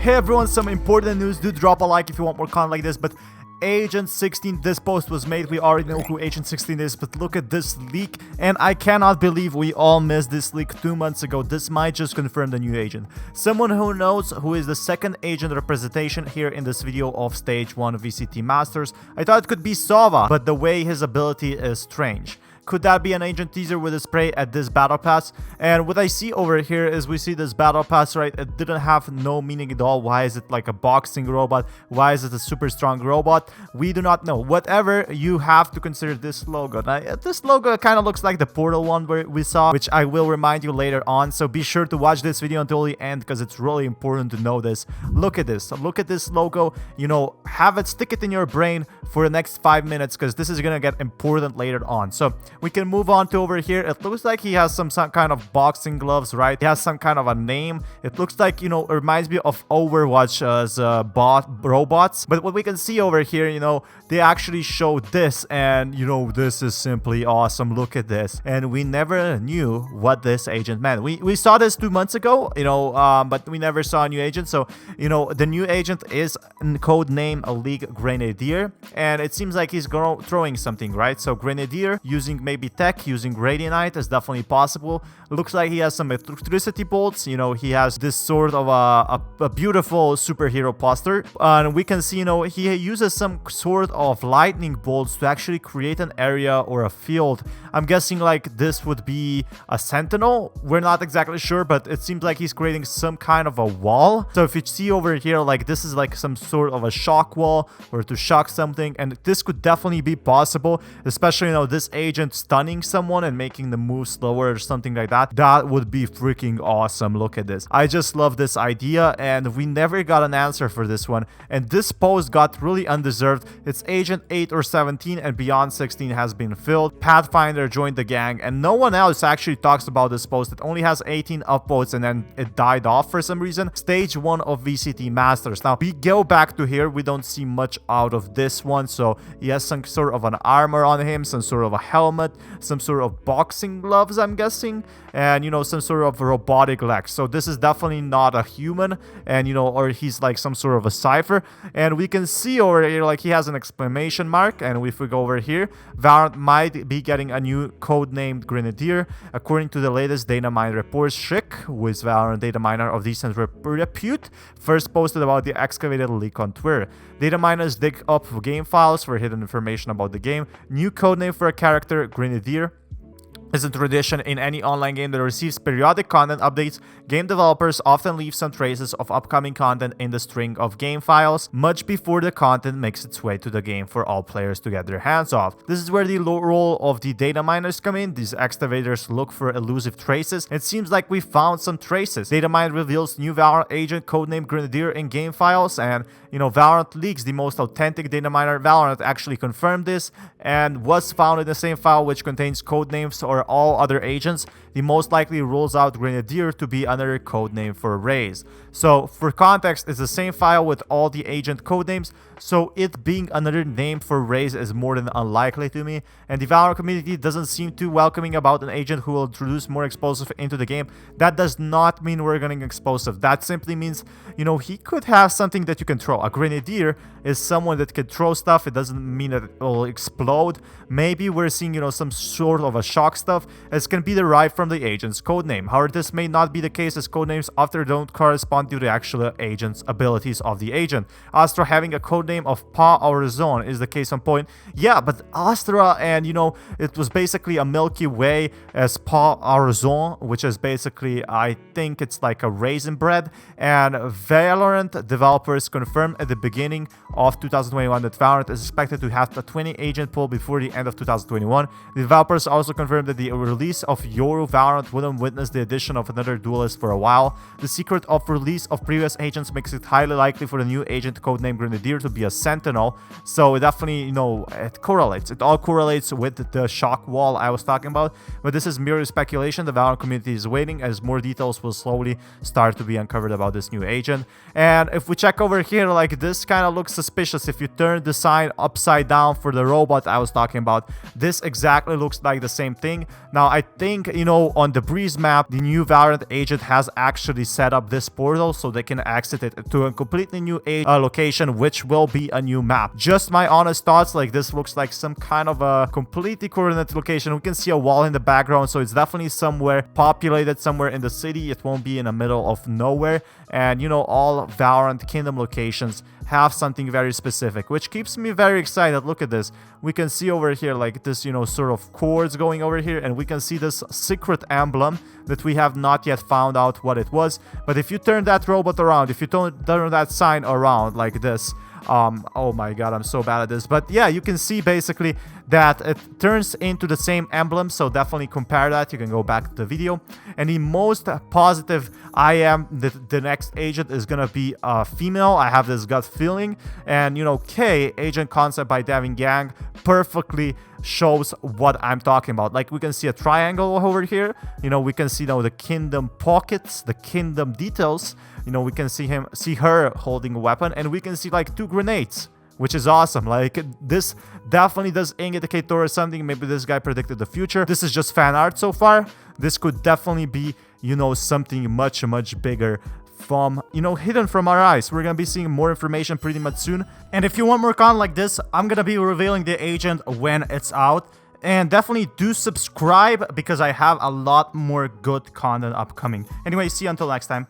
Hey everyone, some important news. Do drop a like if you want more content like this, but Agent 16, this post was made. We already know who Agent 16 is, but look at this leak, and I cannot believe we all missed this leak 2 months ago. This might just confirm the new agent. Someone who knows who is the second agent representation here in this video of Stage 1 VCT Masters. I thought it could be Sova, but the way his ability is strange. Could that be an agent teaser with a spray at this battle pass? And what I see over here is we see this battle pass, right? It didn't have no meaning at all. Why is it like a boxing robot? Why is it a super strong robot? We do not know. Whatever, you have to consider this logo. Now, this logo kind of looks like the Portal one where we saw, which I will remind you later on. So be sure to watch this video until the end because it's really important to know this. Look at this. Look at this logo. You know, have it, stick it in your brain for the next 5 minutes because this is going to get important later on. So we can move on to over here. It looks like he has some kind of boxing gloves, right? He has some kind of a name. It looks like, you know, it reminds me of Overwatch's robots. But what we can see over here, you know, they actually showed this, and, you know, this is simply awesome. Look at this. And we never knew what this agent meant. We saw this 2 months ago, you know, but we never saw a new agent. So, you know, the new agent is code name League Grenadier, and it seems like he's throwing something, right? So Grenadier using maybe tech, using Radianite is definitely possible. Looks like he has some electricity bolts. You know, he has this sort of a beautiful superhero poster, and we can see, you know, he uses some sort of lightning bolts to actually create an area or a field. I'm guessing like this would be a sentinel. We're not exactly sure, but it seems like he's creating some kind of a wall. So if you see over here, like this is like some sort of a shock wall or to shock something, and this could definitely be possible, especially, you know, this agent stunning someone and making the move slower or something like that. That would be freaking awesome. Look at this. I just love this idea, and we never got an answer for this one, and this post got really undeserved. It's Agent 8 or 17 and Beyond 16 has been filled. Pathfinder joined the gang, and no one else actually talks about this post. It only has 18 upvotes and then it died off for some reason. Stage 1 of VCT Masters. Now we go back to here, we don't see much out of this one. So he has some sort of an armor on him, some sort of a helmet, some sort of boxing gloves, I'm guessing, and, you know, some sort of robotic legs. So this is definitely not a human, and, you know, or he's like some sort of a cipher. And we can see over here like he has an exclamation mark, and if we go over here, Valorant might be getting a new code named Grenadier. According to the latest data mine reports, Schick, who is Valorant data miner of decent repute, first posted about the excavated leak on Twitter. Data miners dig up game files for hidden information about the game. New codename for a character, Grenadier, is a tradition in any online game that receives periodic content updates. Game developers often leave some traces of upcoming content in the string of game files much before the content makes its way to the game for all players to get their hands off. This is where the role of the data miners come in. These excavators look for elusive traces. It seems like we found some traces. Data mine reveals new Valorant agent codename Grenadier in game files, and, you know, Valorant leaks the most authentic data miner. Valorant actually confirmed this and was found in the same file which contains codenames or all other agents. The most likely rules out Grenadier to be another codename for Raze. So for context, it's the same file with all the agent codenames, so it being another name for Raze is more than unlikely to me. And the Valorant community doesn't seem too welcoming about an agent who will introduce more explosive into the game. That does not mean we're getting explosive. That simply means, you know, he could have something that you can throw. A Grenadier is someone that can throw stuff. It doesn't mean that it will explode. Maybe we're seeing, you know, some sort of a shock stuff. It can be derived from the agent's codename. However, this may not be the case, as codenames often don't correspond to the actual agent's abilities of the agent. Astra having a codename of Pa Horizon is the case in point. Yeah, but Astra, and, you know, it was basically a Milky Way as Pa Horizon, which is basically, I think it's like a raisin bread. And Valorant developers confirmed at the beginning of 2021 that Valorant is expected to have a 20 agent pool before the end of 2021. The developers also confirmed that the release of Yoru Valorant wouldn't witness the addition of another duelist for a while. The secret of release of previous agents makes it highly likely for the new agent codename Grenadier to be a sentinel. So it definitely, you know, it correlates. It all correlates with the shock wall I was talking about. But this is merely speculation. The Valorant community is waiting as more details will slowly start to be uncovered about this new agent. And if we check over here, like this kind of looks suspicious. If you turn the sign upside down for the robot I was talking about, this exactly looks like the same thing. Now, I think, you know, on the Breeze map, the new Valorant agent has actually set up this portal so they can exit it to a completely new location, which will be a new map. Just my honest thoughts, like this looks like some kind of a completely coordinated location. We can see a wall in the background, so it's definitely somewhere populated, somewhere in the city. It won't be in the middle of nowhere. And, you know, all Valorant Kingdom locations have something very specific, which keeps me very excited. Look at this. We can see over here like this, you know, sort of cords going over here, and we can see this secret emblem that we have not yet found out what it was. But if you turn that robot around, if you turn that sign around like this, oh my god, I'm so bad at this, but yeah, you can see basically that it turns into the same emblem. So definitely compare that. You can go back to the video, and the most positive I am that the next agent is gonna be a female. I have this gut feeling, and you know, K agent concept by Devin Gang perfectly shows what I'm talking about. Like we can see a triangle over here, you know, we can see now the kingdom pockets, the kingdom details, you know, we can see her holding a weapon, and we can see like 2 grenades, which is awesome. Like this definitely does indicate towards something. Maybe this guy predicted the future. This is just fan art so far. This could definitely be, you know, something much bigger from, you know, hidden from our eyes. We're gonna be seeing more information pretty much soon. And if you want more content like this, I'm gonna be revealing the agent when it's out. And definitely do subscribe because I have a lot more good content upcoming. Anyway, see you until next time.